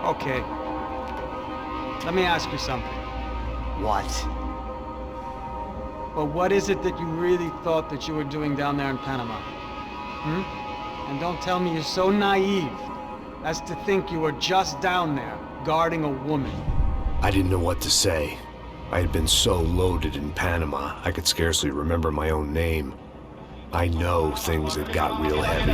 Okay. Let me ask you something. What? Well, what is it that you really thought that you were doing down there in Panama? And don't tell me you're so naive as to think you were just down there guarding a woman. I didn't know what to say. I had been so loaded in Panama, I could scarcely remember my own name. I know things had got real heavy.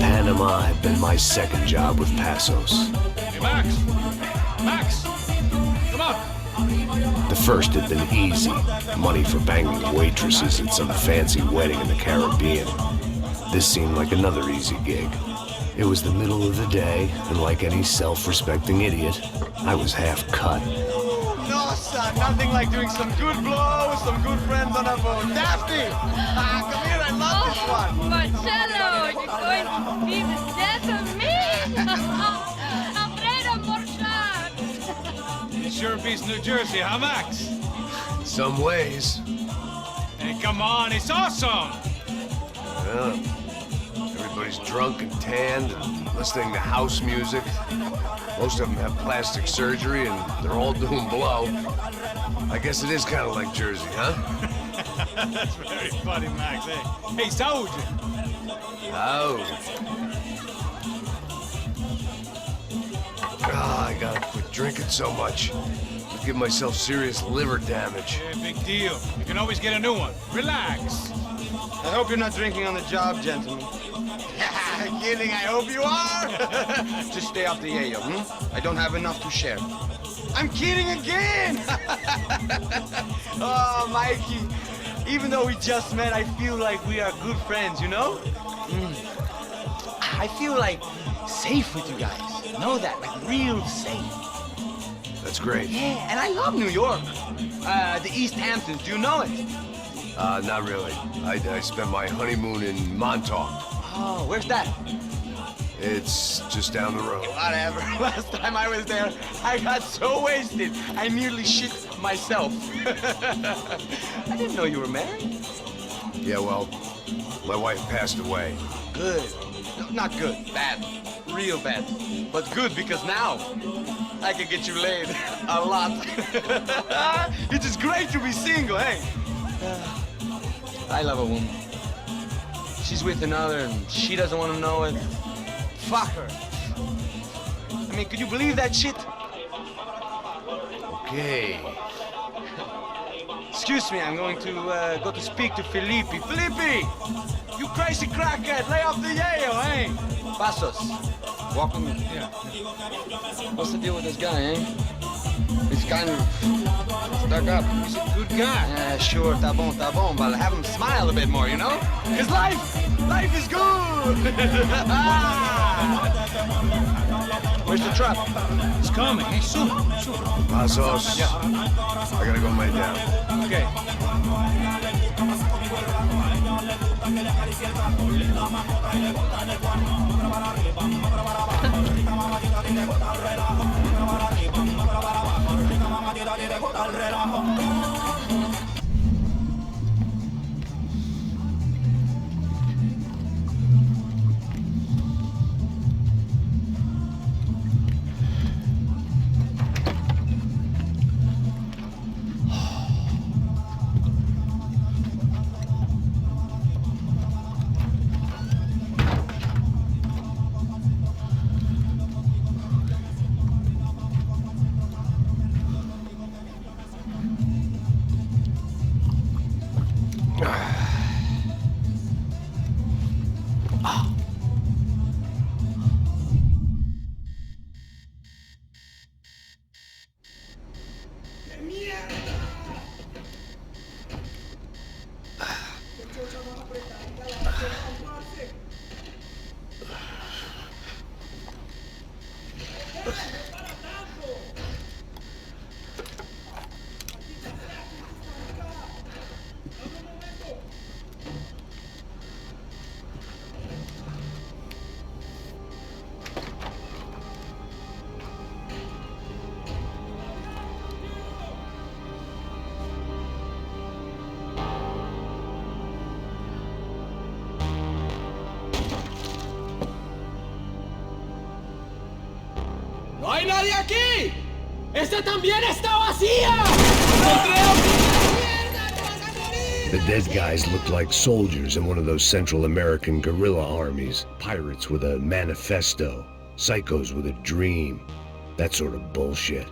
Panama had been my second job with Passos. Hey, Max! Max! Come on! The first had been easy. Money for banging waitresses at some fancy wedding in the Caribbean. This seemed like another easy gig. It was the middle of the day, and like any self-respecting idiot, I was half cut. No, son, nothing like doing some good blow with some good friends on a boat. Daphne! Come here, I love this one. Marcello, you're going to be the death of me? Alfredo Morchat! It sure beats New Jersey, huh, Max? Some ways. Hey, come on, it's awesome! Yeah. Everybody's drunk and tanned and listening to house music. Most of them have plastic surgery and they're all doing blow. I guess it is kind of like Jersey, huh? That's very funny, Max. Hey, Saúde! Oh. I gotta quit drinking so much. I'll give myself serious liver damage. Yeah, big deal. You can always get a new one. Relax. I hope you're not drinking on the job, gentlemen. Kidding, I hope you are. Just stay off the yayo, I don't have enough to share. I'm kidding again! Oh, Mikey, even though we just met, I feel like we are good friends, you know? I feel like safe with you guys. Know that, like real safe. That's great. Yeah, and I love New York. The East Hamptons, do you know it? Not really. I spent my honeymoon in Montauk. Oh, where's that? It's just down the road. Whatever. Last time I was there, I got so wasted, I nearly shit myself. I didn't know you were married. Yeah, well, my wife passed away. Good. No, not good. Bad. Real bad. But good because now I can get you laid a lot. It is great to be single, hey? I love a woman. She's with another and she doesn't want to know it. Fuck her. I mean, could you believe that shit? Okay. Excuse me, I'm going to go to speak to Felipe. Felipe! You crazy crackhead, lay off the yayo, eh? Passos, walk with me. Yeah. What's the deal with this guy, eh? He's kind of stuck up. He's a good guy. Yeah, sure, tá bom, but have him smile a bit more, you know? Cause life is good! Where's the truck? It's coming. Hey, soon. Passos. Yeah. I gotta go lay down. Okay. hay nadie aquí! ¡Esta también está vacía! The dead guys looked like soldiers in one of those Central American guerrilla armies. Pirates with a manifesto. Psychos with a dream. That sort of bullshit.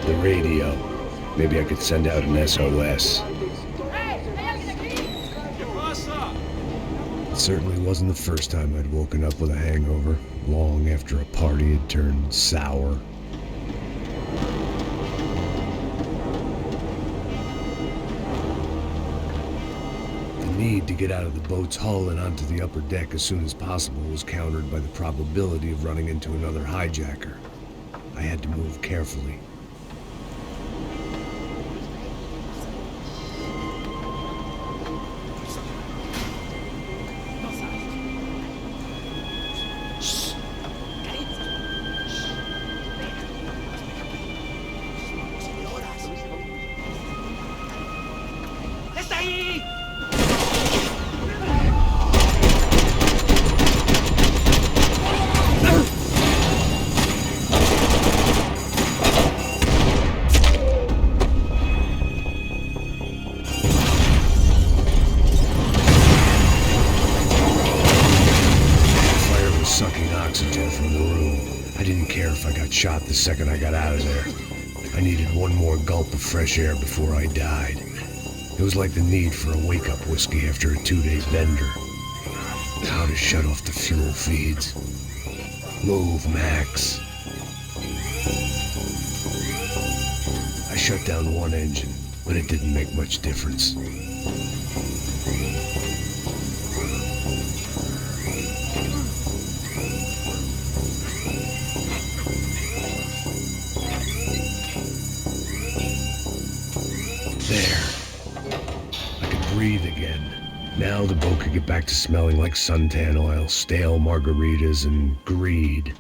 The radio. Maybe I could send out an SOS. It certainly wasn't the first time I'd woken up with a hangover, long after a party had turned sour. The need to get out of the boat's hull and onto the upper deck as soon as possible was countered by the probability of running into another hijacker. I had to move carefully. Sucking oxygen from the room. I didn't care if I got shot the second I got out of there. I needed one more gulp of fresh air before I died. It was like the need for a wake-up whiskey after a 2-day bender. How to shut off the fuel feeds. Move, Max. I shut down one engine, but it didn't make much difference. There. I could breathe again. Now the boat could get back to smelling like suntan oil, stale margaritas, and greed.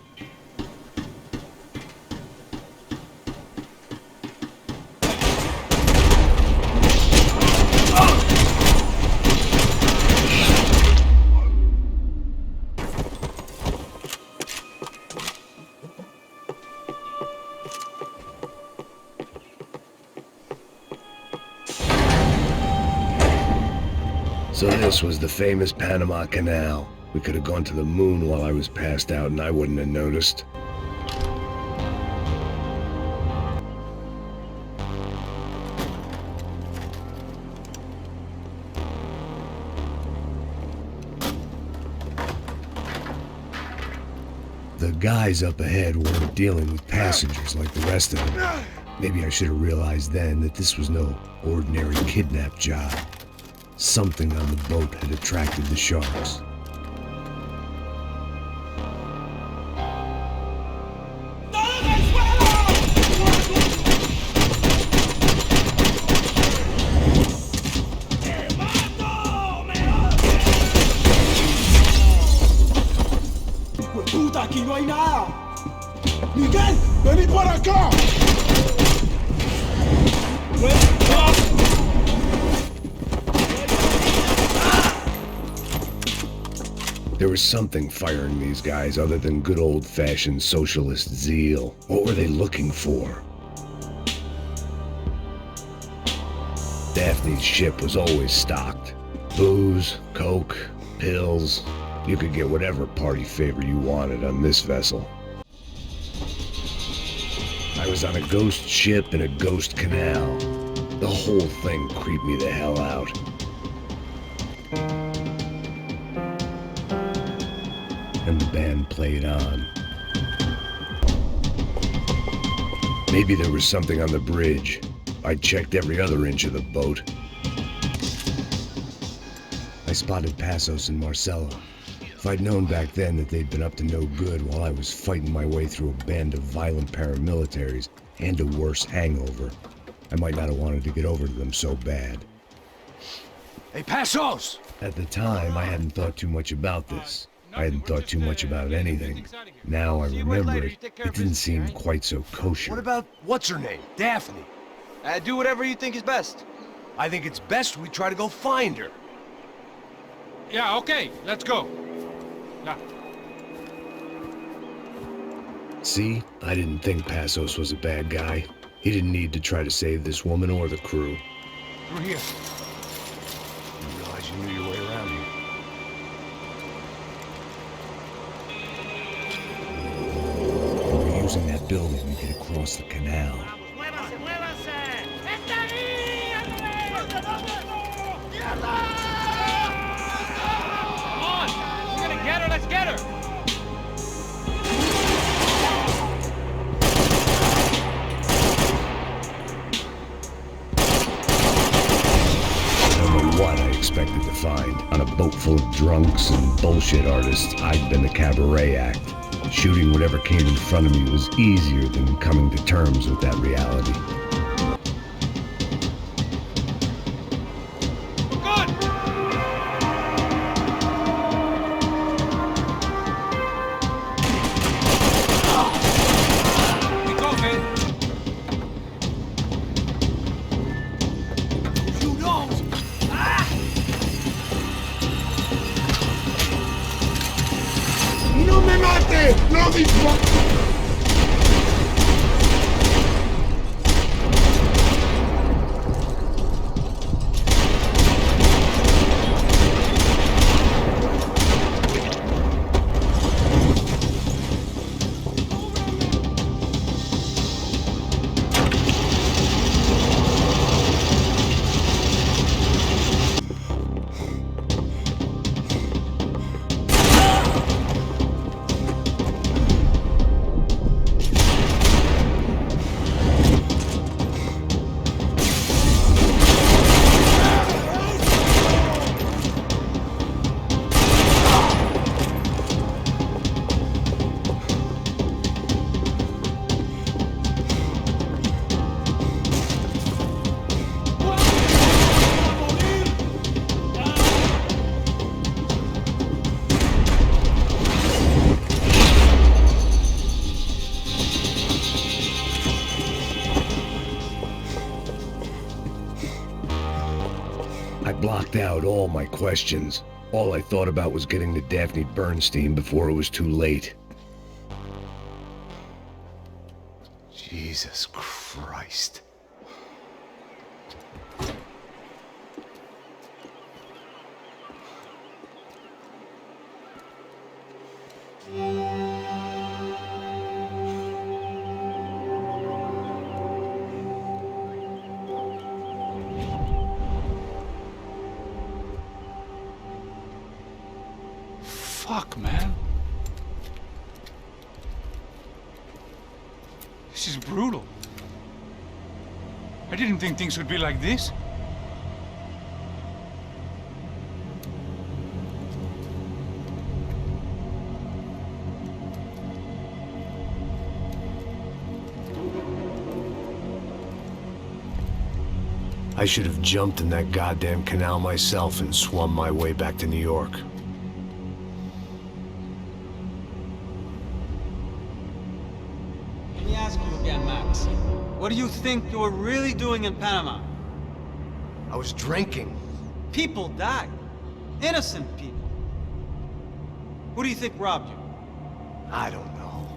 So this was the famous Panama Canal. We could have gone to the moon while I was passed out and I wouldn't have noticed. The guys up ahead weren't dealing with passengers like the rest of them. Maybe I should have realized then that this was no ordinary kidnap job. Something on the boat had attracted the sharks. ¡Puta, aquí no hay nada! ¡Miguel, vení por acá! There was something firing these guys other than good old-fashioned socialist zeal. What were they looking for? Daphne's ship was always stocked. Booze, coke, pills. You could get whatever party favor you wanted on this vessel. I was on a ghost ship in a ghost canal. The whole thing creeped me the hell out. And the band played on. Maybe there was something on the bridge. I checked every other inch of the boat. I spotted Passos and Marcelo. If I'd known back then that they'd been up to no good while I was fighting my way through a band of violent paramilitaries and a worse hangover, I might not have wanted to get over to them so bad. Hey, Passos! At the time, I hadn't thought too much about this. I hadn't thought too much about anything. Now I remember it, it didn't seem quite so kosher. What about what's her name? Daphne. Do whatever you think is best. I think it's best we try to go find her. Yeah, okay, let's go. Yeah. See, I didn't think Passos was a bad guy. He didn't need to try to save this woman or the crew. Through here. Didn't realize you knew your way around here. We're using that building to get across the canal. ¡Muévase, muévase! ¡Está ahí! Come on! We're gonna get her, let's get her! I don't know what I expected to find. On a boat full of drunks and bullshit artists, I'd been the cabaret act. Shooting whatever came in front of me was easier than coming to terms with that reality. Good! We go, man. You don't! ¡No me mate! ¡No dispare! I blocked out all my questions. All I thought about was getting to Daphne Bernstein before it was too late. Jesus Christ. Fuck, man. This is brutal. I didn't think things would be like this. I should have jumped in that goddamn canal myself and swum my way back to New York. Let me ask you again, Max. What do you think you were really doing in Panama? I was drinking. People died. Innocent people. Who do you think robbed you? I don't know.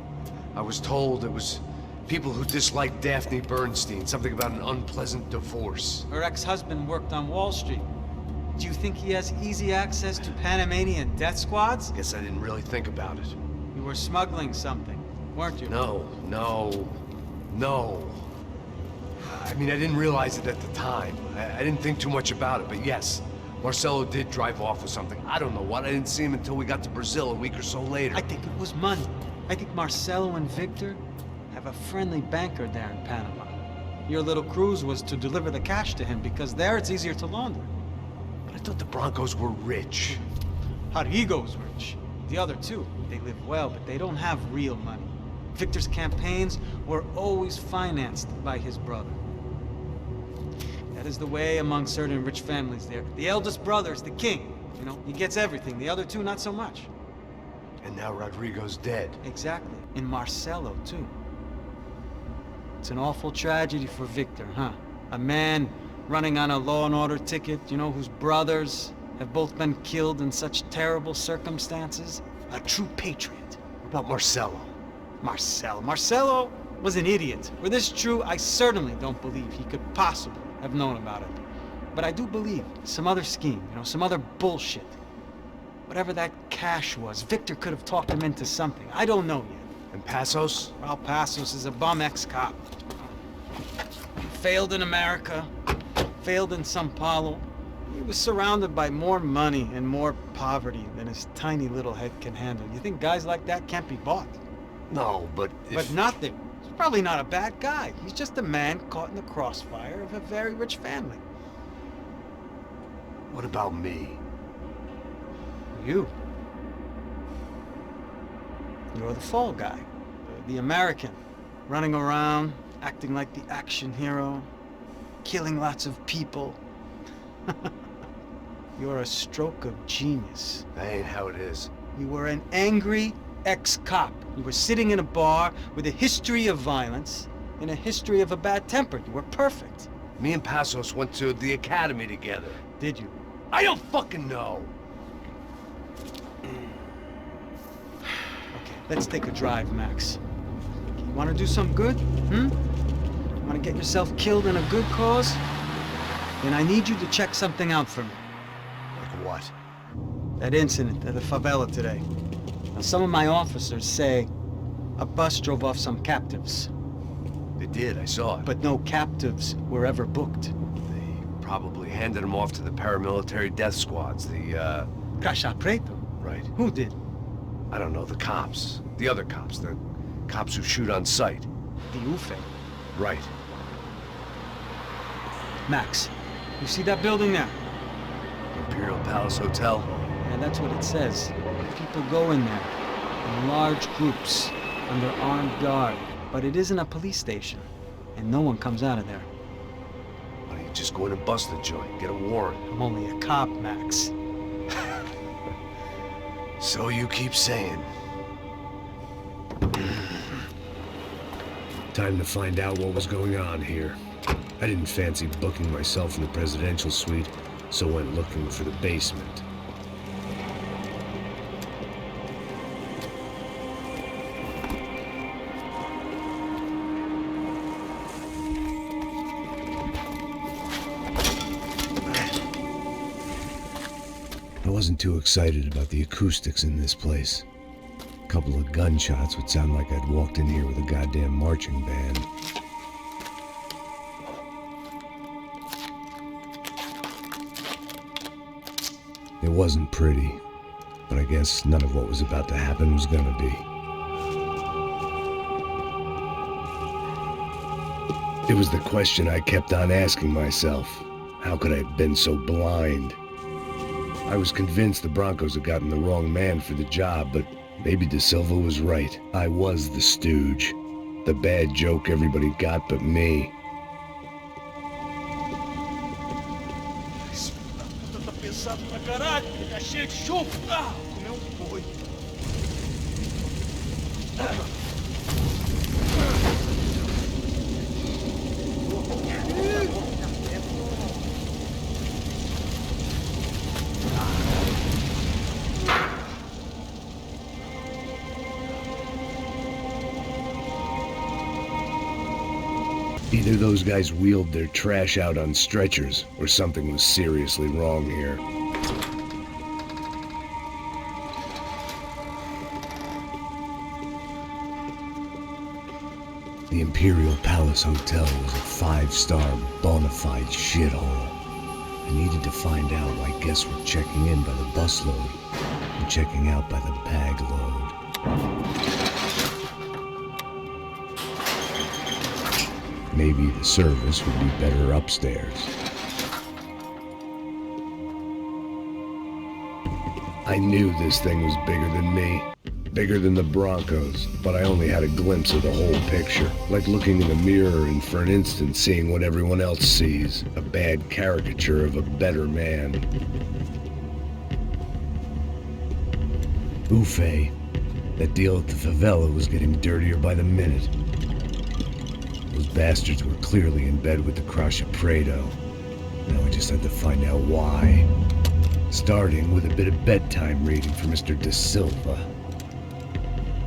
I was told it was people who disliked Daphne Bernstein, something about an unpleasant divorce. Her ex-husband worked on Wall Street. Do you think he has easy access to Panamanian death squads? Guess I didn't really think about it. You were smuggling something, weren't you? No. I mean, I didn't realize it at the time. I didn't think too much about it, but yes, Marcelo did drive off with something. I don't know what. I didn't see him until we got to Brazil a week or so later. I think it was money. I think Marcelo and Victor have a friendly banker there in Panama. Your little cruise was to deliver the cash to him because there it's easier to launder. But I thought the Broncos were rich. Rodrigo's rich. The other two, they live well, but they don't have real money. Victor's campaigns were always financed by his brother. That is the way among certain rich families there. The eldest brother is the king. You know, he gets everything. The other two, not so much. And now Rodrigo's dead. Exactly. And Marcelo, too. It's an awful tragedy for Victor, huh? A man running on a law and order ticket, you know, whose brothers have both been killed in such terrible circumstances. A true patriot. What about Marcelo? Marcelo was an idiot. Were this true, I certainly don't believe he could possibly have known about it. But I do believe some other scheme, some other bullshit. Whatever that cash was, Victor could have talked him into something. I don't know yet. And Passos? Well, Passos is a bum ex-cop. Failed in America, failed in Sao Paulo. He was surrounded by more money and more poverty than his tiny little head can handle. You think guys like that can't be bought? No, but But nothing. He's probably not a bad guy. He's just a man caught in the crossfire of a very rich family. What about me? You. You're the fall guy. The American. Running around, acting like the action hero. Killing lots of people. You're a stroke of genius. That ain't how it is. You were an angry ex-cop. You were sitting in a bar with a history of violence and a history of a bad temper. You were perfect. Me and Passos went to the academy together. Did you? I don't fucking know. Okay, let's take a drive, Max. You want to do some good? You want to get yourself killed in a good cause? Then I need you to check something out for me. Like what? That incident at the favela today. Now, some of my officers say a bus drove off some captives, They did, I saw it. but no captives were ever booked. They probably handed them off to the paramilitary death squads, Caixa Preto? Right. Who did? I don't know, the cops. The other cops, the cops who shoot on sight. The UFE. Right. Max, you see that building there? Imperial Palace Hotel? And that's what it says. People go in there in large groups under armed guard. But it isn't a police station, and no one comes out of there. Why don't you just go in and bust the joint, get a warrant? I'm only a cop, Max. So you keep saying. Time to find out what was going on here. I didn't fancy booking myself in the presidential suite, so went looking for the basement. I wasn't too excited about the acoustics in this place. A couple of gunshots would sound like I'd walked in here with a goddamn marching band. It wasn't pretty, but I guess none of what was about to happen was gonna be. It was the question I kept on asking myself. How could I have been so blind? I was convinced the Broncos had gotten the wrong man for the job, but maybe De Silva was right. I was the stooge. The bad joke everybody got but me. Tá pesado pra caralho, tá cheio de chumbo. Ah, comeu boi. Either those guys wheeled their trash out on stretchers, or something was seriously wrong here. The Imperial Palace Hotel was a 5-star, bona fide shithole. I needed to find out why guests were checking in by the busload and checking out by the bag load. Maybe the service would be better upstairs. I knew this thing was bigger than me. Bigger than the Broncos, but I only had a glimpse of the whole picture. Like looking in the mirror and for an instant seeing what everyone else sees. A bad caricature of a better man. Ufe. That deal at the favela was getting dirtier by the minute. Those bastards were clearly in bed with the Crash of Prado. Now I just had to find out why. Starting with a bit of bedtime reading for Mr. De Silva.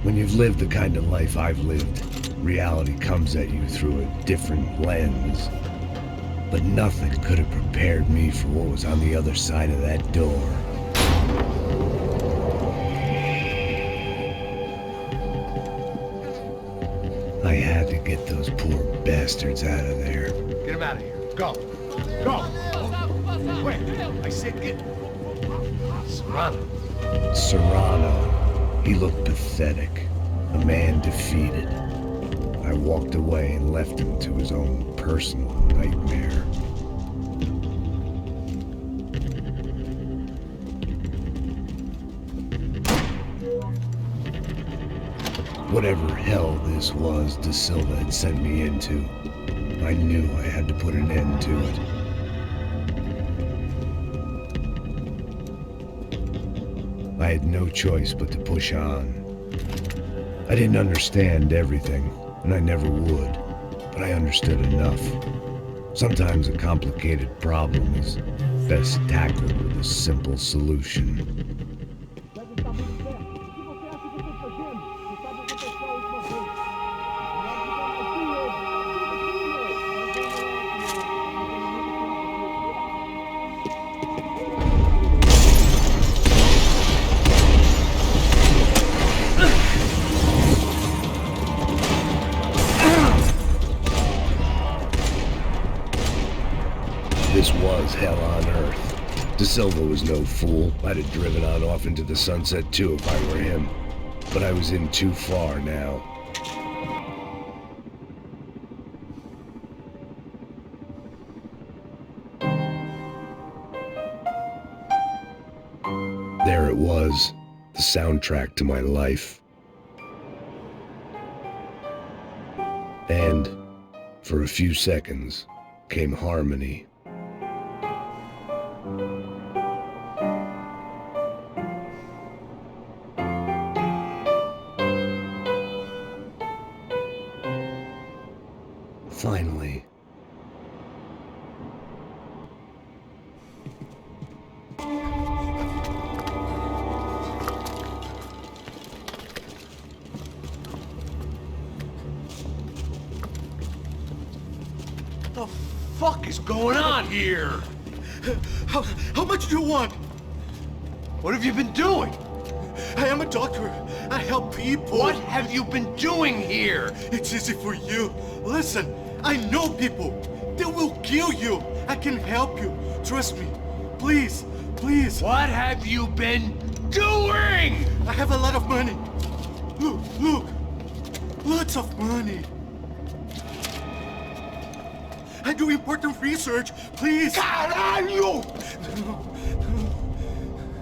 When you've lived the kind of life I've lived, reality comes at you through a different lens. But nothing could have prepared me for what was on the other side of that door. I had to get those poor bastards out of there. Get him out of here. Go. Go. Wait. I said get. Serrano. Serrano. He looked pathetic. A man defeated. I walked away and left him to his own personal nightmare. Whatever hell this was De Silva had sent me into, I knew I had to put an end to it. I had no choice but to push on. I didn't understand everything, and I never would, but I understood enough. Sometimes a complicated problem is best tackled with a simple solution. This was hell on earth. De Silva was no fool. I'd have driven on off into the sunset too if I were him. But I was in too far now. There it was, the soundtrack to my life. And, for a few seconds, came harmony. Finally. What the fuck is going on here? How much do you want? What have you been doing? I am a doctor. I help people. What have you been doing here? It's easy for you. Listen, I know people. They will kill you. I can help you. Trust me. Please, please. What have you been doing? I have a lot of money. Look, look. Lots of money. I do important research. Please. Caralho!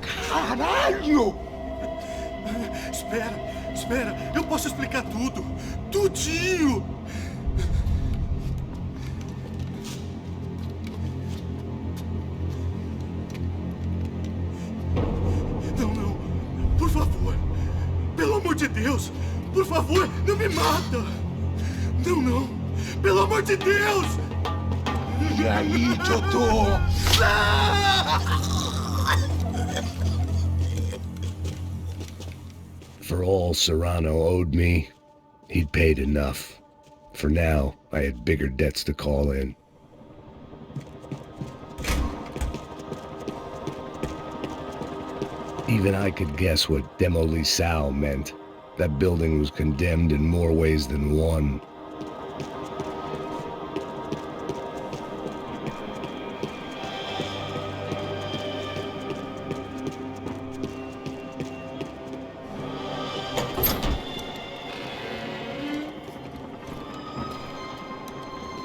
Caralho! Espera, espera. Eu posso explicar tudo. Tudinho. Não, não. Por favor. Pelo amor de Deus. Por favor, não me mata. Não, não. Pelo amor de Deus. E aí, Totô? For all Serrano owed me, he'd paid enough. For now, I had bigger debts to call in. Even I could guess what demolição meant. That building was condemned in more ways than one.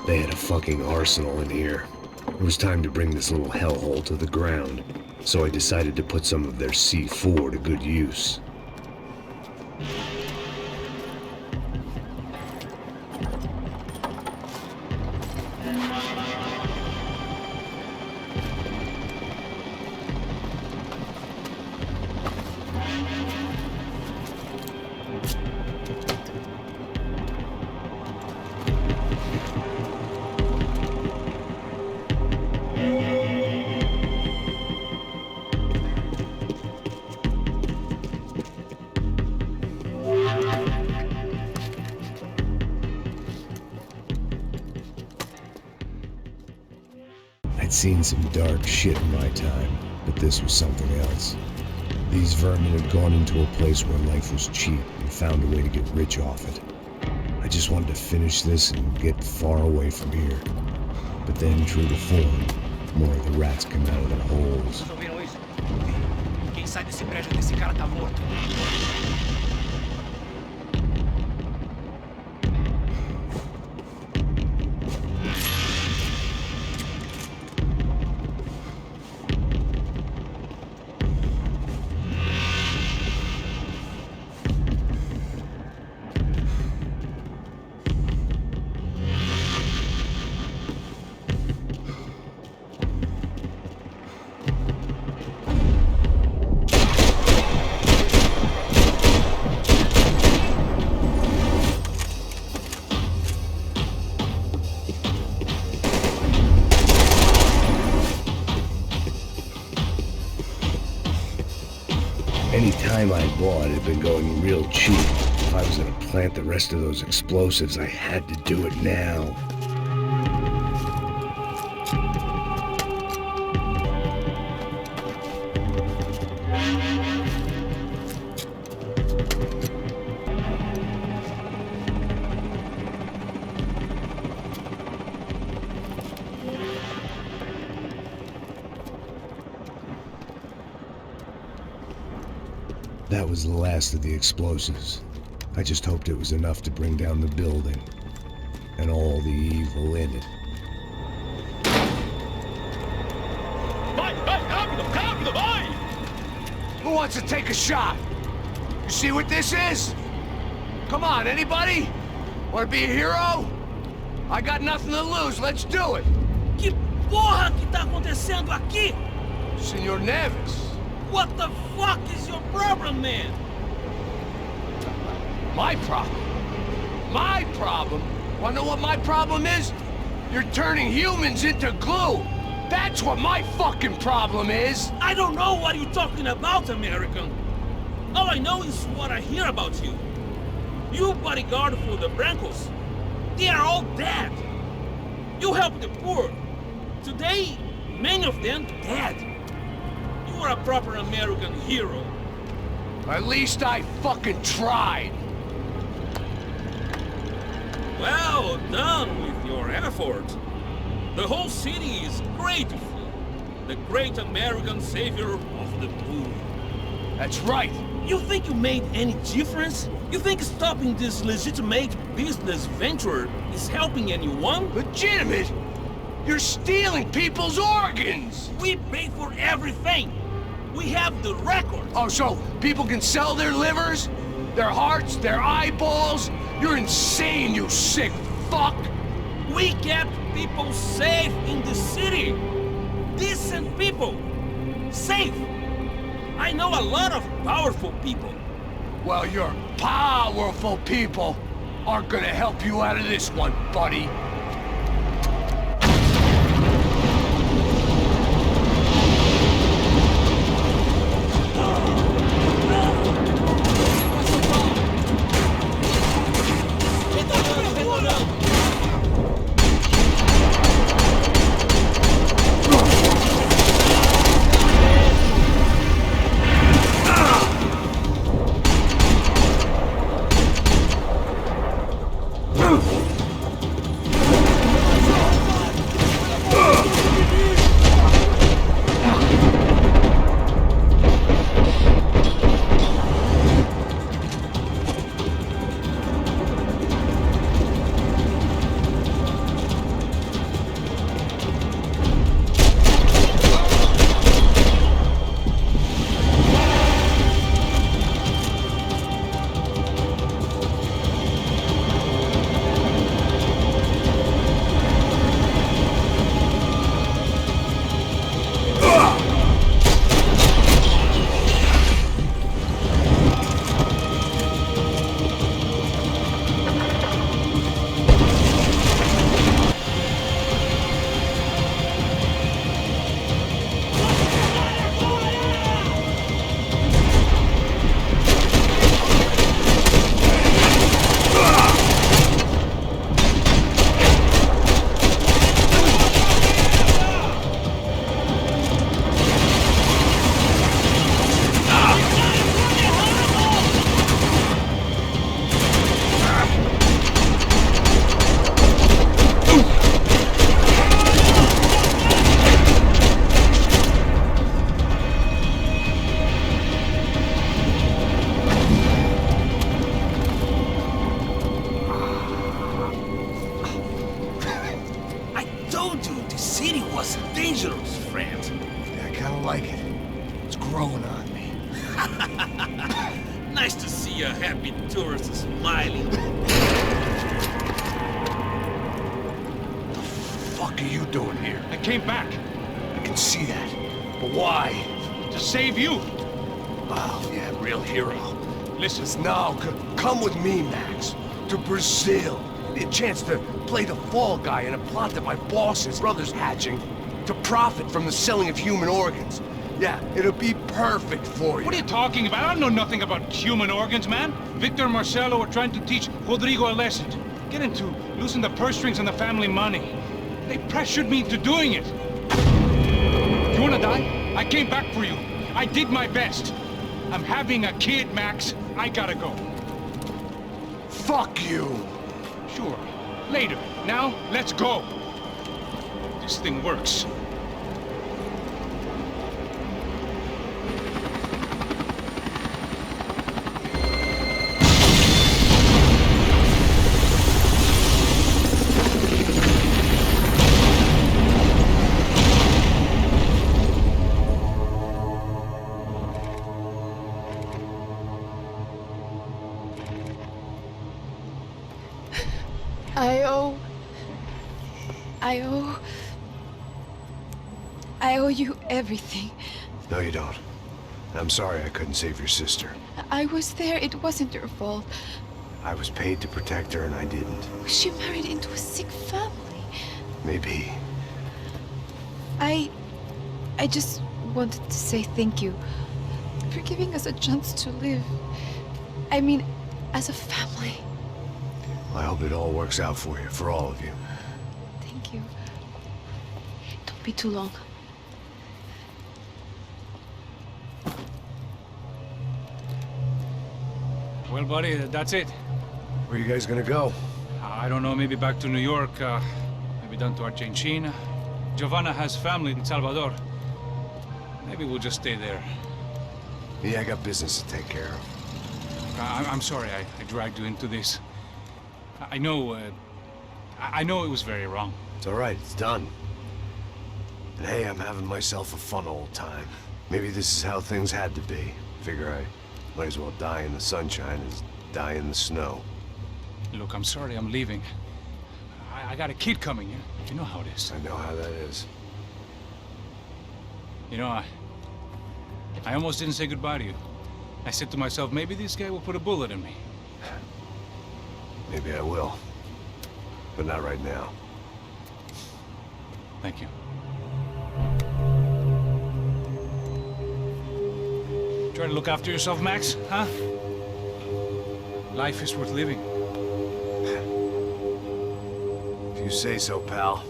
They had a fucking arsenal in here. It was time to bring this little hellhole to the ground, so I decided to put some of their C4 to good use. seen some dark shit in my time, but this was something else. These vermin had gone into a place where life was cheap and found a way to get rich off it. I just wanted to finish this and get far away from here. But then, true to form, more of the rats come out of their holes. Vocês ouviram isso? Quem sai desse prédio desse cara tá morto. Any time I bought had been going real cheap. If I was gonna plant the rest of those explosives, I had to do it now. That was the last of the explosives. I just hoped it was enough to bring down the building and all the evil in it. Who wants to take a shot? You see what this is? Come on, anybody? Want to be a hero? I got nothing to lose, let's do it! Que porra que tá acontecendo aqui? Senor Neves. What the fuck is your problem, man? My problem? My problem? Wanna know what my problem is? You're turning humans into glue! That's what my fucking problem is! I don't know what you're talking about, American. All I know is what I hear about you. You bodyguard for the Brancos. They are all dead. You help the poor. Today, many of them dead. You are a proper American hero. At least I fucking tried! Well done with your effort. The whole city is grateful. The great American savior of the poor. That's right! You think you made any difference? You think stopping this legitimate business venture is helping anyone? Legitimate? You're stealing people's organs! We pay for everything. We have the records. Oh, so people can sell their livers? Their hearts? Their eyeballs? You're insane, you sick fuck! We kept people safe in the city. Decent people. Safe. I know a lot of powerful people. Well, your powerful people aren't gonna help you out of this one, buddy. growing on me. Nice to see a happy tourist smiling. What the fuck are you doing here? I came back I can see that. But why? to save you. Oh, yeah, real hero. Listen, Now, come with me, Max. To Brazil. A chance to play the fall guy in a plot that my boss's brother's hatching to profit from the selling of human organs. Yeah, it'll be perfect for you. what are you talking about? I don't know nothing about human organs, man. Victor and Marcelo are trying to teach Rodrigo a lesson. Get into losing the purse strings and the family money. They pressured me into doing it. You wanna die? I came back for you. I did my best. I'm having a kid, Max. I gotta go. Fuck you! Sure. Later. Now, let's go. This thing works. I owe you everything. No, you don't. I'm sorry I couldn't save your sister. I was there. It wasn't your fault. I was paid to protect her and I didn't. She married into a sick family. Maybe. I just wanted to say thank you for giving us a chance to live. I mean, as a family. I hope it all works out for you, for all of you. Thank you. Don't be too long. Well, buddy, that's it. Where are you guys gonna go? I don't know, maybe back to New York, maybe down to Argentina. Giovanna has family in Salvador. Maybe we'll just stay there. Yeah, I got business to take care of. I'm sorry I dragged you into this. I know it was very wrong. It's all right, it's done. And hey, I'm having myself a fun old time. Maybe this is how things had to be. Figure I might as well die in the sunshine as die in the snow. Look, I'm sorry I'm leaving. I got a kid coming, you know how it is. I know how that is. You know, I almost didn't say goodbye to you. I said to myself, maybe this guy will put a bullet in me. Maybe I will. But not right now. Thank you. Try to look after yourself, Max, huh? Life is worth living. If you say so, pal.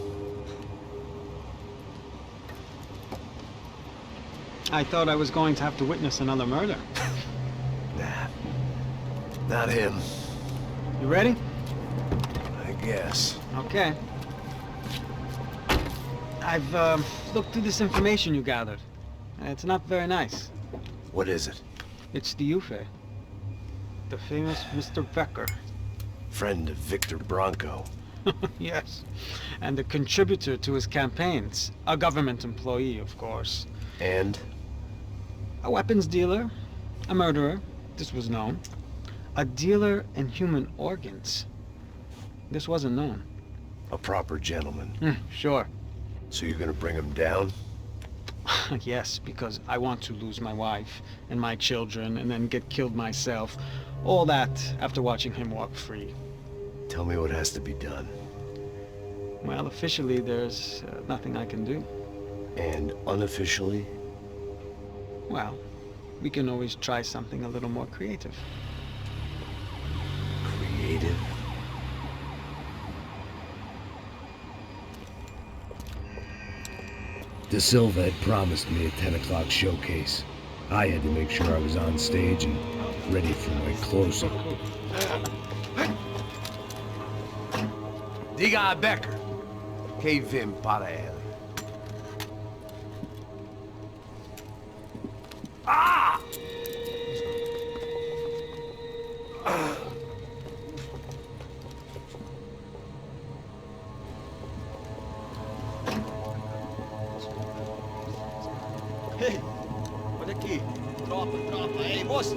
I thought I was going to have to witness another murder. Nah. Not him. You ready? I guess. Okay. I've looked through this information you gathered. It's not very nice. What is it? It's the Ufe. The famous Mr. Becker. Friend of Victor Bronco. Yes. And a contributor to his campaigns. A government employee, of course. And? A weapons dealer. A murderer. This was known. A dealer in human organs. This wasn't known. A proper gentleman. Sure. So you're gonna bring him down? Yes, because I want to lose my wife and my children and then get killed myself. All that after watching him walk free. Tell me what has to be done. Well, officially, there's nothing I can do. And unofficially? Well, we can always try something a little more creative. Creative? De Silva had promised me a 10 o'clock showcase. I had to make sure I was on stage and ready for my close-up. Diga a Becker. Que vim para ele. Ah! Hey, Olha aqui. Tropa. Ei, moço.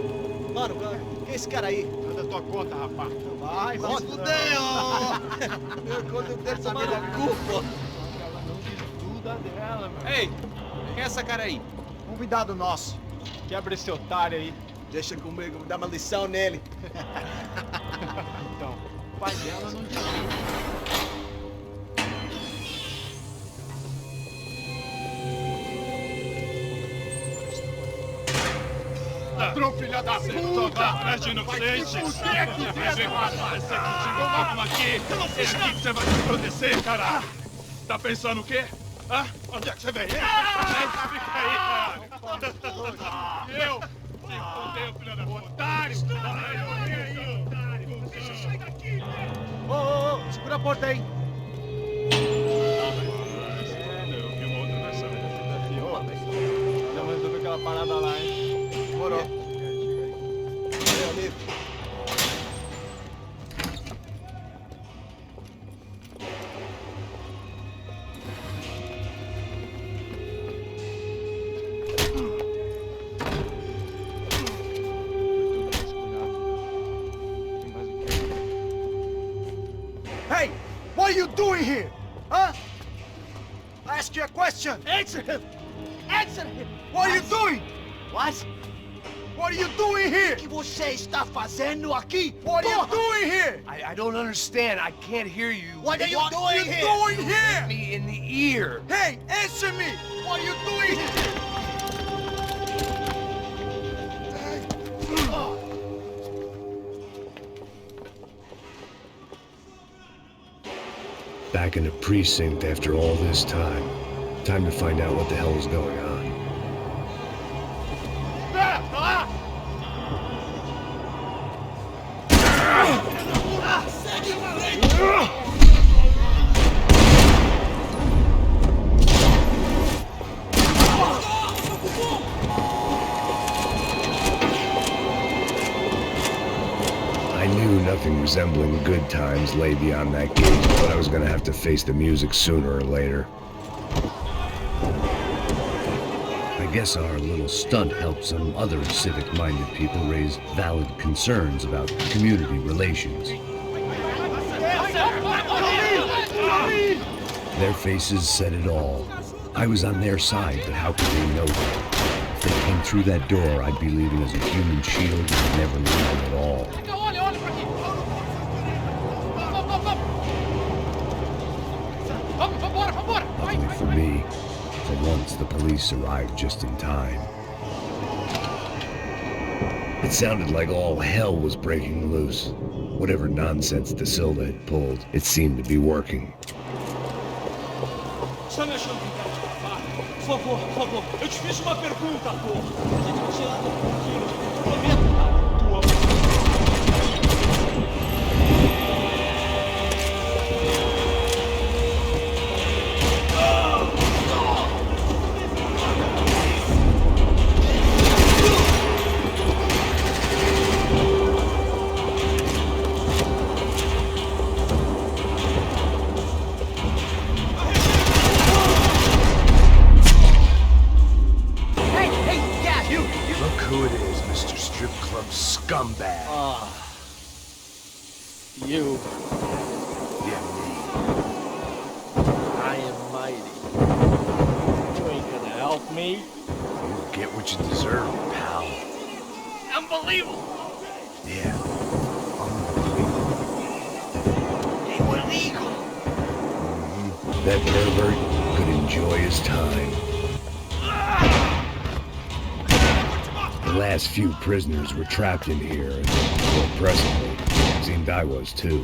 Mano, quem é esse cara aí? Manda tua conta, rapaz. Vai se fuder, ó! Meu conta deve tomar no cu, pô. Ela não estuda dela, meu. Ei, quem é essa cara aí? Convidado nosso. Quebra esse otário aí. Deixa comigo, dá uma lição nele. Então, o pai dela não diz. Ladrão, filha da puta! Atrás de inocentes! Vem pra trás, você que chegou máquina aqui! É aqui que você vai se proteger, cara! Tá pensando o quê? Hã? Onde é que você vem? Fica aí, cara! Eu? Se fodeu, filha da puta! Otário! Otário! Deixa eu sair daqui! Ô, segura a porta aí. Eu vi uma outra versão. Já mandou aquela parada lá, hein? Demorou. Valeu, amigo. Hey! What are you doing here? Huh? I asked you a question! Answer him! Answer him! What are you doing? What? What are you doing here? O que você está fazendo aqui? What are you Porra! doing here? I don't understand. I can't hear you. What are you doing here? What are you doing here? Me in the ear. Hey, answer me! What are you doing here? Back in the precinct after all this time. Time to find out what the hell is going on. I knew nothing resembling good times lay beyond that gate, but I was gonna have to face the music sooner or later. I guess our little stunt helped some other civic-minded people raise valid concerns about community relations. Their faces said it all. I was on their side, but how could they know that? If they came through that door, I'd be leaving as a human shield and never leaving at all. Luckily for me, for once the police arrived just in time. It sounded like all hell was breaking loose. Whatever nonsense De Silva had pulled, it seemed to be working. Chame a Por favor, eu te fiz uma pergunta, porra. A gente vai tirar daquilo. Prometo, cara. Tua. Scumbag. You. Yeah, me. I am mighty. You ain't gonna help me. You get what you deserve, pal. Unbelievable. Yeah. Unbelievable. They were legal. That pervert could enjoy his time. The last few prisoners were trapped in here, and well, presently, it seemed I was too.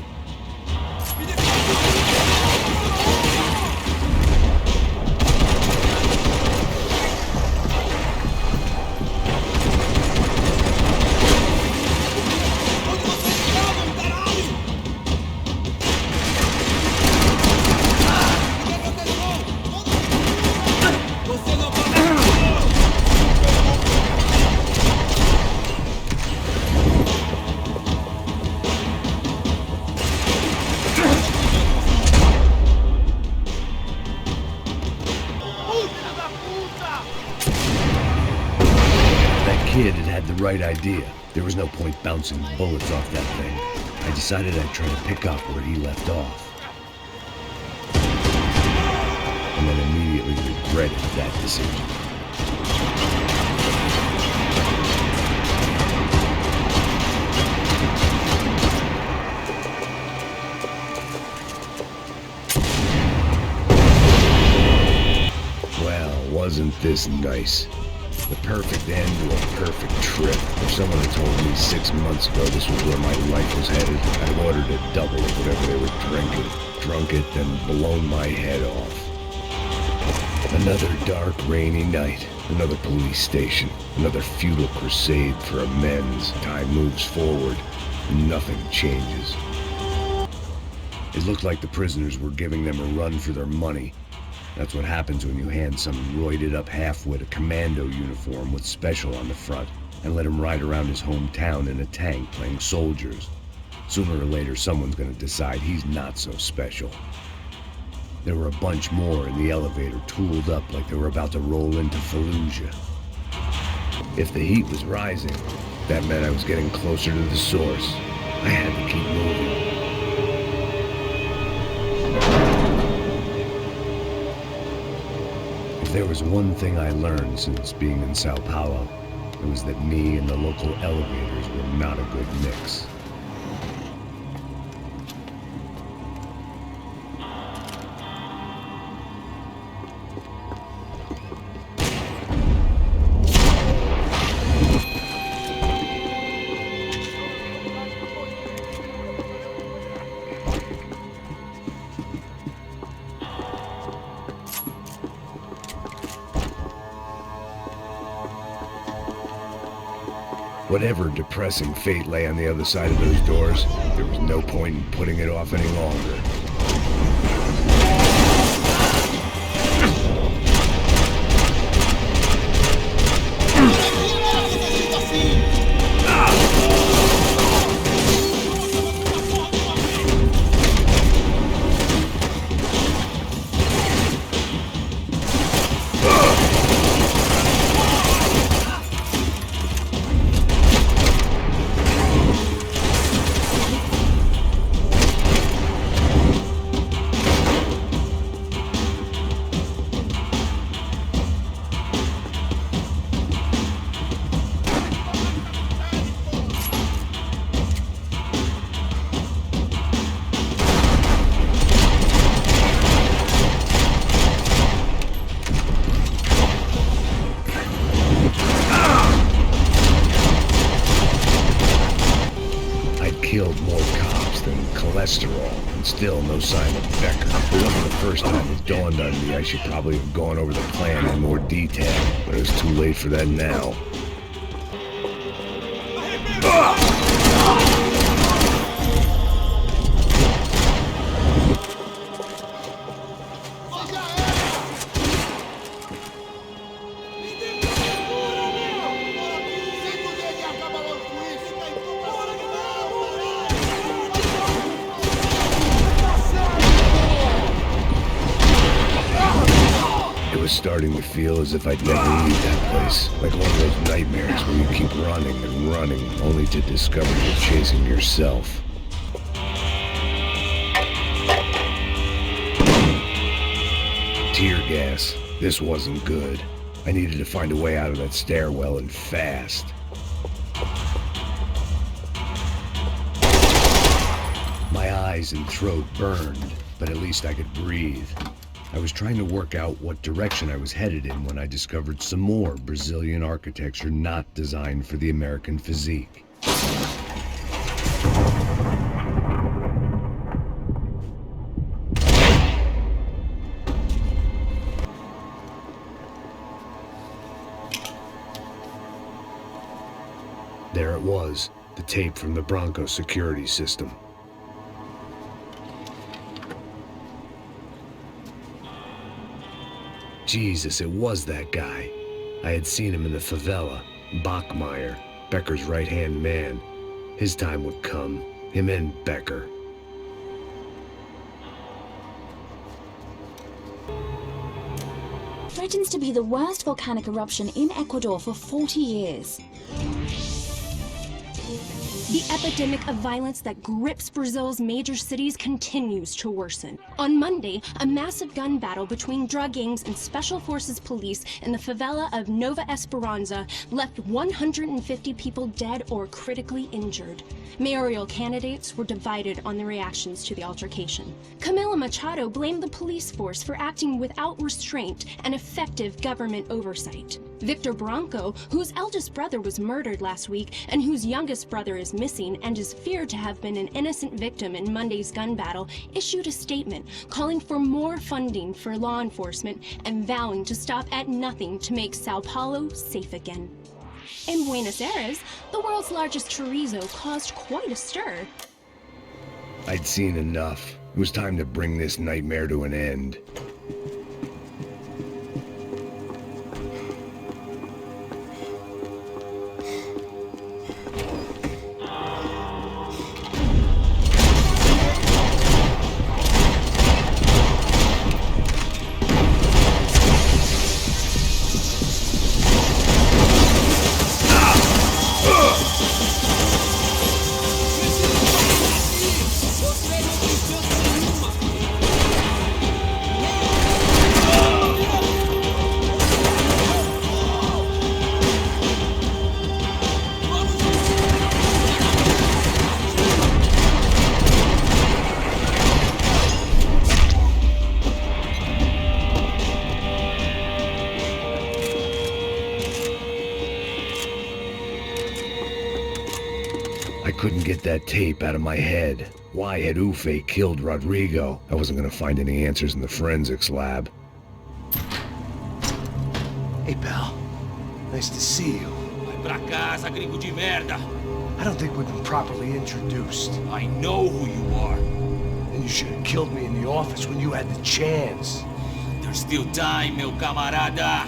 kid had had the right idea. There was no point bouncing bullets off that thing. I decided I'd try to pick up where he left off. And then immediately regretted that decision. Well, wasn't this nice? The perfect end to a perfect trip. If someone had told me 6 months ago this was where my life was headed, I'd have ordered a double of whatever they were drinking. Drunk it, then blown my head off. Another dark, rainy night. Another police station. Another futile crusade for amends. Time moves forward. Nothing changes. It looked like the prisoners were giving them a run for their money. That's what happens when you hand some roided-up halfwit a commando uniform with special on the front and let him ride around his hometown in a tank playing soldiers. Sooner or later, someone's gonna decide he's not so special. There were a bunch more in the elevator, tooled up like they were about to roll into Fallujah. If the heat was rising, that meant I was getting closer to the source. I had to keep moving. If there was one thing I learned since being in Sao Paulo, it was that me and the local elevators were not a good mix. Whatever depressing fate lay on the other side of those doors, there was no point in putting it off any longer. Killed more cops than cholesterol, and still no sign of Becker. It wasn't the first time it dawned on me I should probably have gone over the plan in more detail, but it was too late for that now. It was starting to feel as if I'd never leave that place, like one of those nightmares where you keep running and running, only to discover you're chasing yourself. Tear gas. This wasn't good. I needed to find a way out of that stairwell, and fast. My eyes and throat burned, but at least I could breathe. I was trying to work out what direction I was headed in when I discovered some more Brazilian architecture not designed for the American physique. There it was, the tape from the Bronco security system. Jesus, it was that guy. I had seen him in the favela. Bachmeyer, Becker's right-hand man. His time would come. Him and Becker. threatens to be the worst volcanic eruption in Ecuador for 40 years. The epidemic of violence that grips Brazil's major cities continues to worsen. On Monday, a massive gun battle between drug gangs and special forces police in the favela of Nova Esperanza left 150 people dead or critically injured. Mayoral candidates were divided on the reactions to the altercation. Camila Machado blamed the police force for acting without restraint and effective government oversight. Victor Branco, whose eldest brother was murdered last week and whose youngest brother is missing and is feared to have been an innocent victim in Monday's gun battle, issued a statement calling for more funding for law enforcement and vowing to stop at nothing to make Sao Paulo safe again. In Buenos Aires, the world's largest chorizo caused quite a stir. I'd seen enough. It was time to bring this nightmare to an end. I couldn't get that tape out of my head. Why had Ufe killed Rodrigo? I wasn't gonna find any answers in the forensics lab. Hey, pal. Nice to see you. Vai pra casa, gringo de merda. I don't think we've been properly introduced. I know who you are. And you should have killed me in the office when you had the chance. There's still time, meu camarada.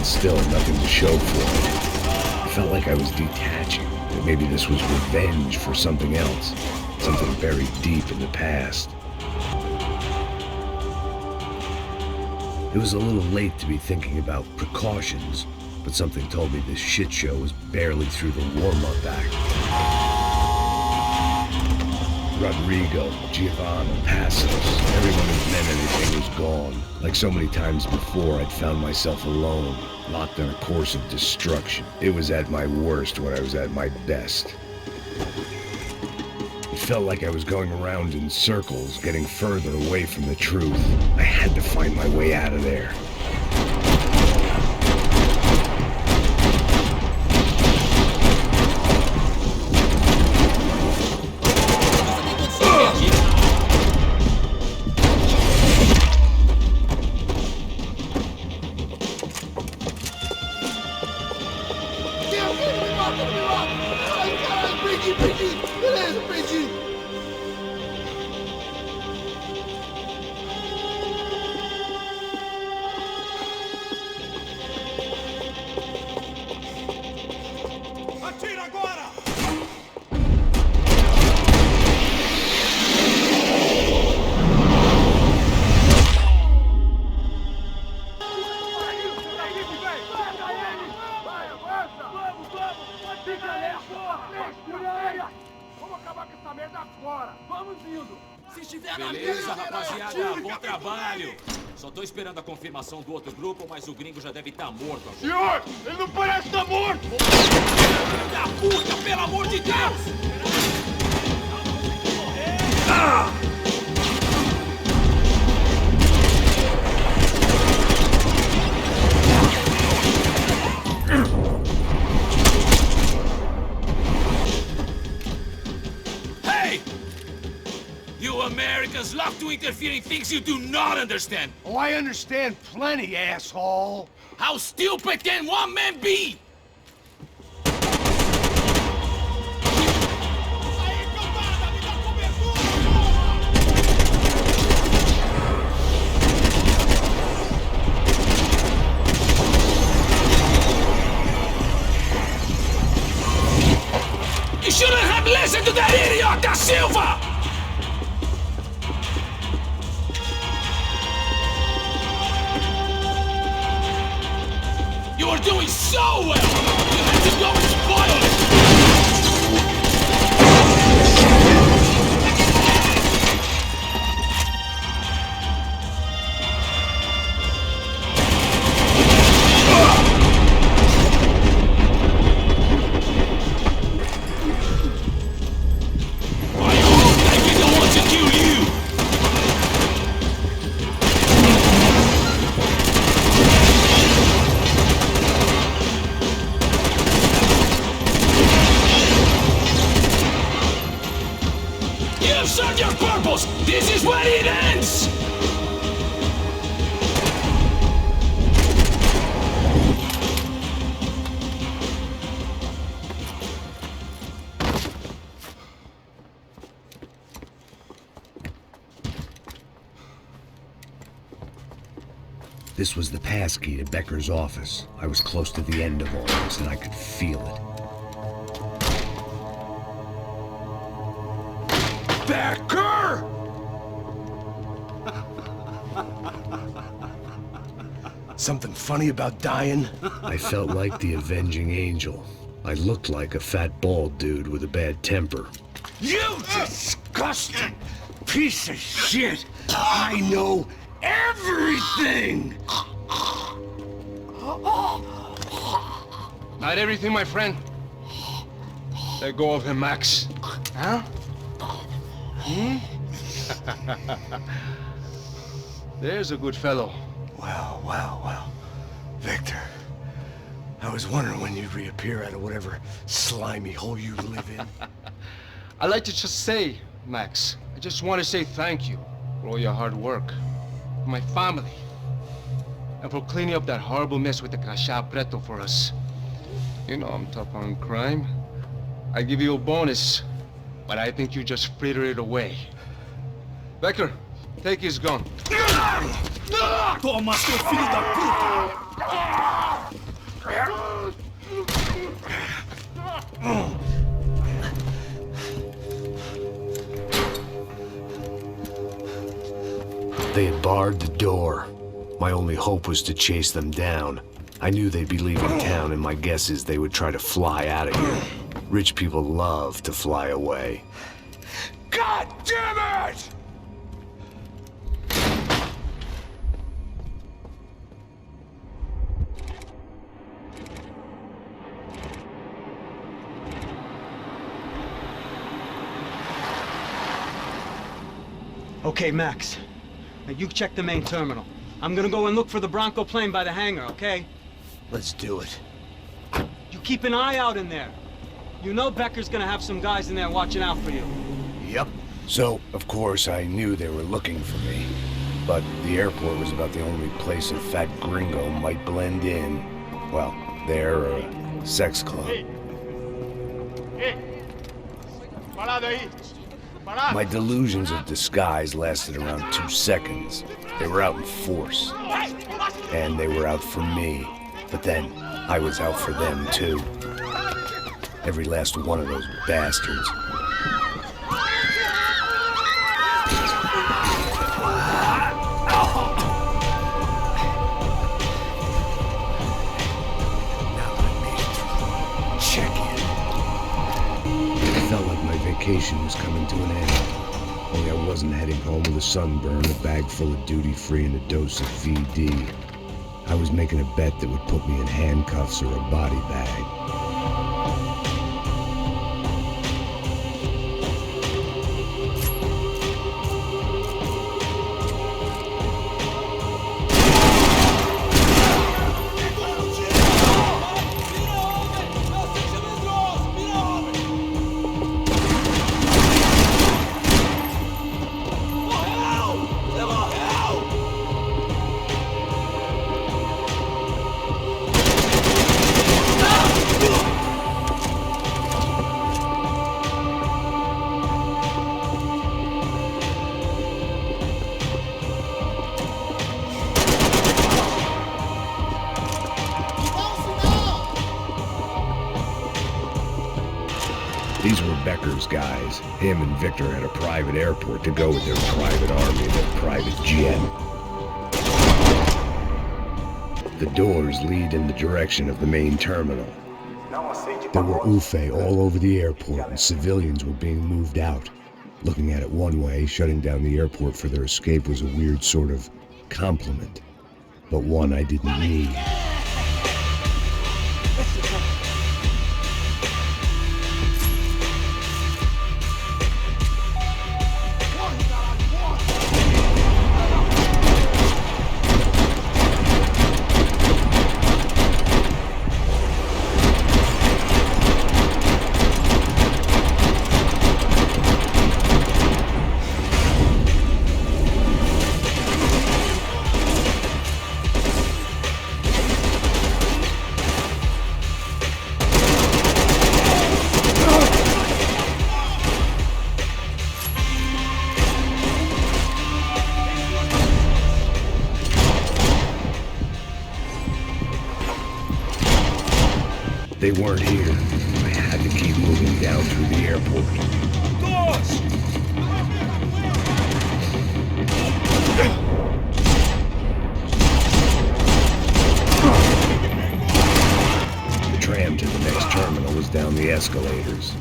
Still nothing to show for it. I felt like I was detaching, that maybe this was revenge for something else, something buried deep in the past. It was a little late to be thinking about precautions, but something told me this shit show was barely through the warm-up act. Rodrigo, Giovanna, Passos, everyone who meant anything was gone. Like so many times before, I'd found myself alone, locked on a course of destruction. It was at my worst when I was at my best. It felt like I was going around in circles, getting further away from the truth. I had to find my way out of there. Beleza, perdi. Beleza, rapaziada, bom trabalho. Só tô esperando a confirmação do outro grupo, mas o gringo já deve estar morto agora. Senhor, ele não parece estar morto! Filho da puta, pelo amor de Deus! Ah! Hey! You Americans love to interfere in things you do not understand. Oh, I understand plenty, asshole. How stupid can one man be? You shouldn't have listened to that idiot, Da Silva! You were doing so well! You had to go and spoil it! I hope they didn't want to kill you! You've served your purpose! This is where it ends! This was the passkey to Becker's office. I was close to the end of all this, and I could feel it. Becker! Something funny about dying? I felt like the avenging angel. I looked like a fat bald dude with a bad temper. You disgusting piece of shit! I know everything! Not everything, my friend. Let go of him, Max. Huh? There's a good fellow. Well, well, well. Victor, I was wondering when you'd reappear out of whatever slimy hole you live in. I'd like to just say, Max, I just want to say thank you for all your hard work, for my family, and for cleaning up that horrible mess with the Crachá Preto for us. You know I'm tough on crime. I give you a bonus, but I think you just fritter it away. Becker, take his gun. Toma, seu filho da puta! They had barred the door. My only hope was to chase them down. I knew they'd be leaving town, and my guess is they would try to fly out of here. Rich people love to fly away. God damn it! Okay, Max. Now you check the main terminal. I'm gonna go and look for the Bronco plane by the hangar, okay? Let's do it. You keep an eye out in there. You know Becker's gonna have some guys in there watching out for you. Yep. So, of course, I knew they were looking for me. But the airport was about the only place a fat gringo might blend in. Well, there or a sex club. My delusions of disguise lasted around 2 seconds. They were out in force. And they were out for me. But then, I was out for them, too. Every last one of those bastards. Check in. It felt like my vacation was coming to an end. Only I wasn't heading home with a sunburn, a bag full of duty-free, and a dose of VD. I was making a bet that would put me in handcuffs or a body bag. These were Becker's guys. Him and Victor had a private airport to go with their private army and their private jet. The doors lead in the direction of the main terminal. There were UFE all over the airport, and civilians were being moved out. Looking at it one way, shutting down the airport for their escape was a weird sort of compliment, but one I didn't need. They weren't here. I had to keep moving down through the airport. The tram to the next terminal was down the escalators.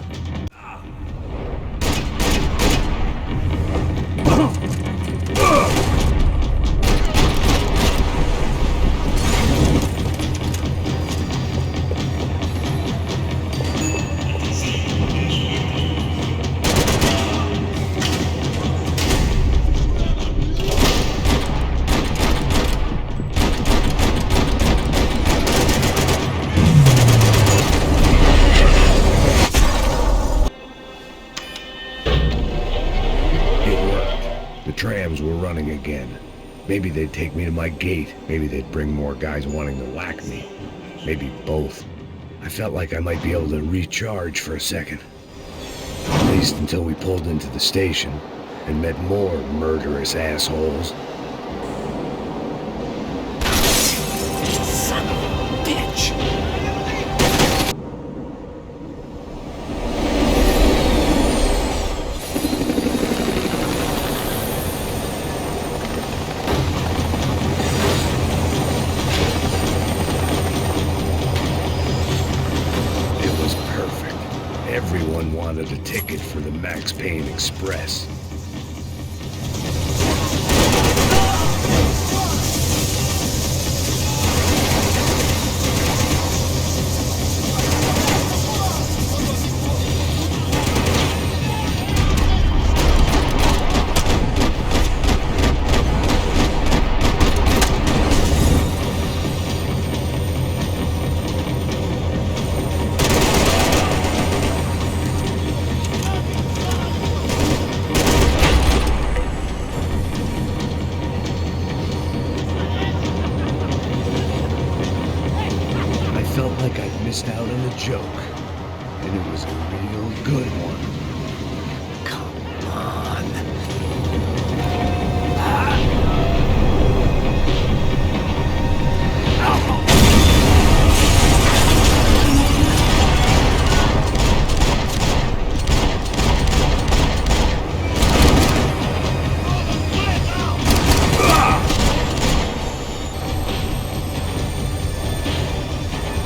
Trams were running again. Maybe they'd take me to my gate. Maybe they'd bring more guys wanting to whack me. Maybe both. I felt like I might be able to recharge for a second. At least until we pulled into the station and met more murderous assholes. Son of a bitch! Everyone wanted a ticket for the Max Payne Express. Like I'd missed out on a joke, and it was a real good one. Come on.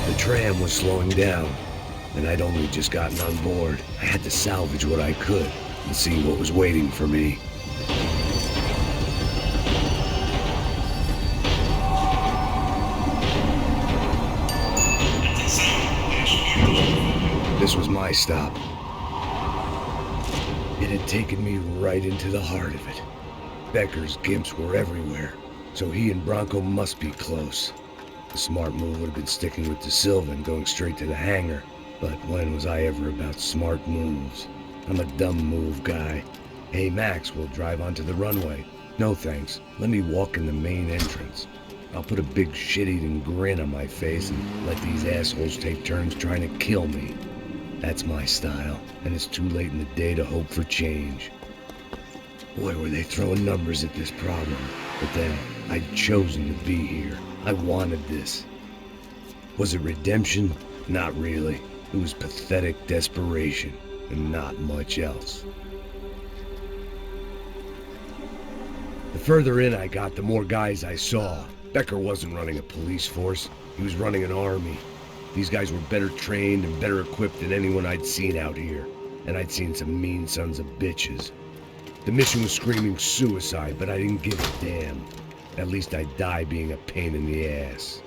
The tram was slowing down, and I'd only just gotten on board. I had to salvage what I could. and see what was waiting for me. This was my stop. It had taken me right into the heart of it. Becker's gimps were everywhere, so he and Bronco must be close. The smart move would have been sticking with De Silva and going straight to the hangar, but when was I ever about smart moves? I'm a dumb move guy. Hey Max, we'll drive onto the runway. No thanks, let me walk in the main entrance. I'll put a big shit-eating grin on my face and let these assholes take turns trying to kill me. That's my style, and it's too late in the day to hope for change. Boy, were they throwing numbers at this problem. But then, I'd chosen to be here. I wanted this. Was it redemption? Not really. It was pathetic desperation, and not much else. The further in I got, the more guys I saw. Becker wasn't running a police force. He was running an army. These guys were better trained and better equipped than anyone I'd seen out here. And I'd seen some mean sons of bitches. The mission was screaming suicide, but I didn't give a damn. At least I'd die being a pain in the ass.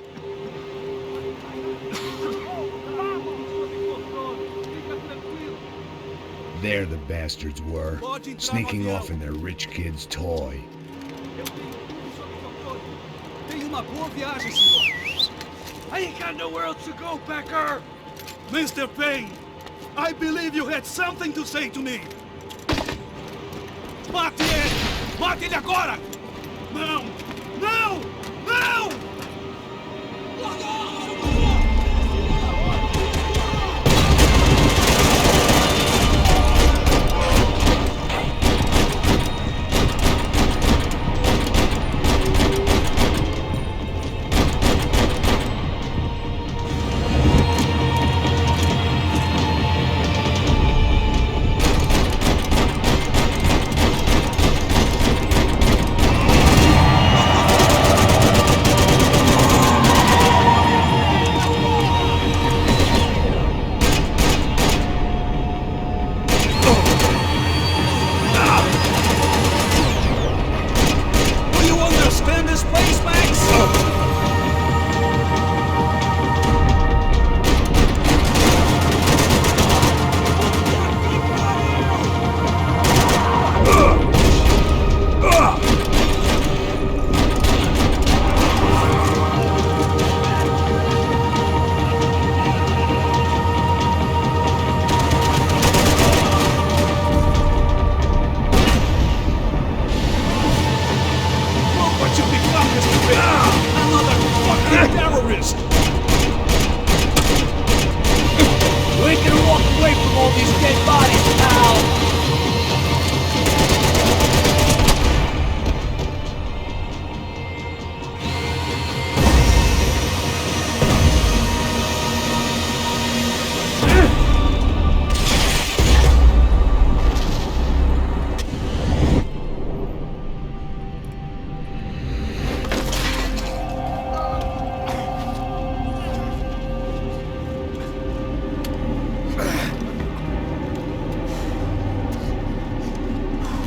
There the bastards were, sneaking off in their rich kid's toy. I ain't got nowhere else to go, Becker! Mr. Payne, I believe you had something to say to me! Mate ele! Mate ele agora! Não! Não! Não!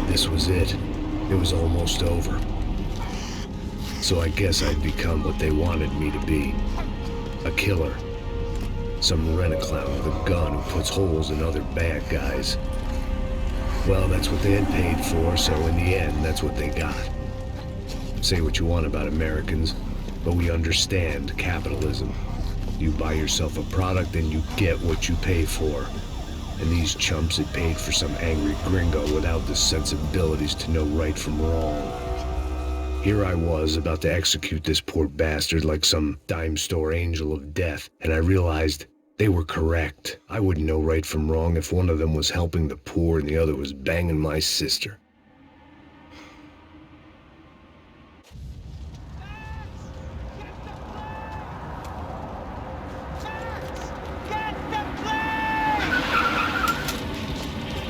This was it. It was almost over. So I guess I'd become what they wanted me to be. A killer. Some rent-a-clown with a gun who puts holes in other bad guys. Well, that's what they had paid for, so in the end, that's what they got. Say what you want about Americans, but we understand capitalism. You buy yourself a product and you get what you pay for. And these chumps had paid for some angry gringo without the sensibilities to know right from wrong. Here I was, about to execute this poor bastard like some dime store angel of death, and I realized they were correct. I wouldn't know right from wrong if one of them was helping the poor and the other was banging my sister.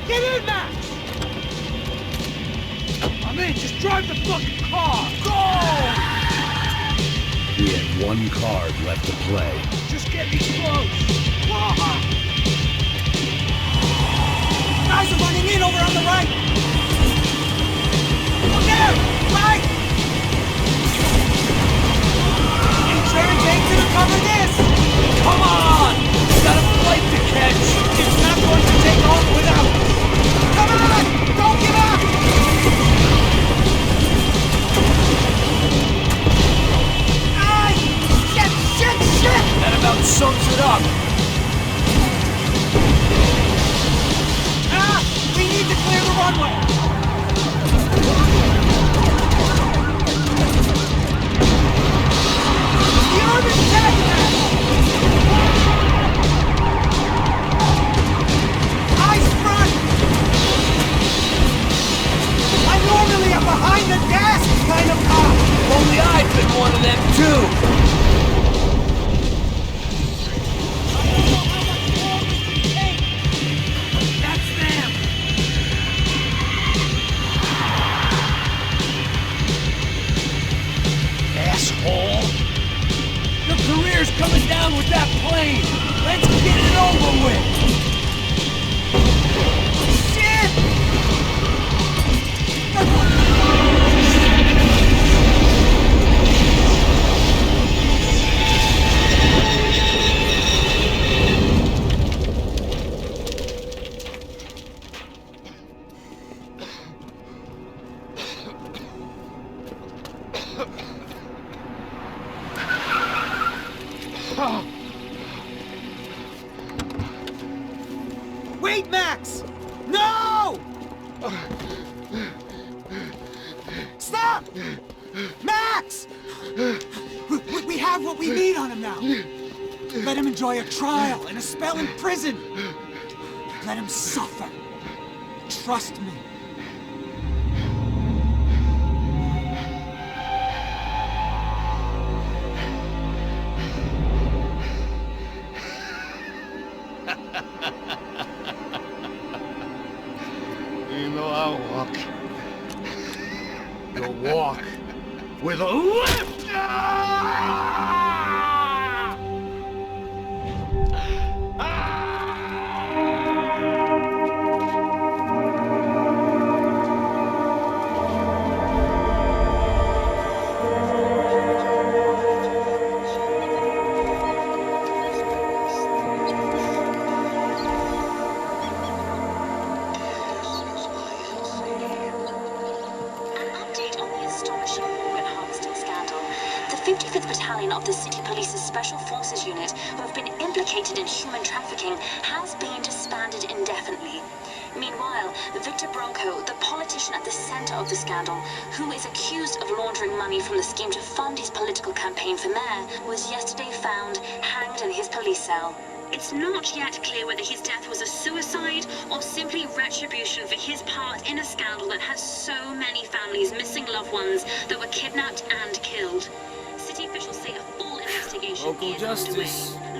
Get in, Max! I'm in, just drive the fucking car! Go! We had one card left to play. Just get me close! Ah! Guys are running in over on the right! Look out! Right! Insurance ain't gonna cover this! Come on! We got a flight to catch! It's not going to take off without... Come on! Don't give up! Ah! Shit! That about sums it up. We need to clear the runway! The urban telegraph! Eyes front! I'm normally a behind the gas kind of cop! Only I've been one of them too! Your career's coming down with that plane! Let's get it over with! Shit! Wait, Max! No! Stop! Max! We have what we need on him now. Let him enjoy a trial and a spell in prison. Let him suffer. Trust me. You know I'll walk. You'll walk with a lift! The 55th Battalion of the City Police's Special Forces Unit, who have been implicated in human trafficking, has been disbanded indefinitely. Meanwhile, Victor Bronco, the politician at the center of the scandal, who is accused of laundering money from the scheme to fund his political campaign for mayor, was yesterday found hanged in his police cell. It's not yet clear whether his death was a suicide or simply retribution for his part in a scandal that has so many families missing loved ones that were kidnapped and killed. City officials say a full investigation Local is justice. underway.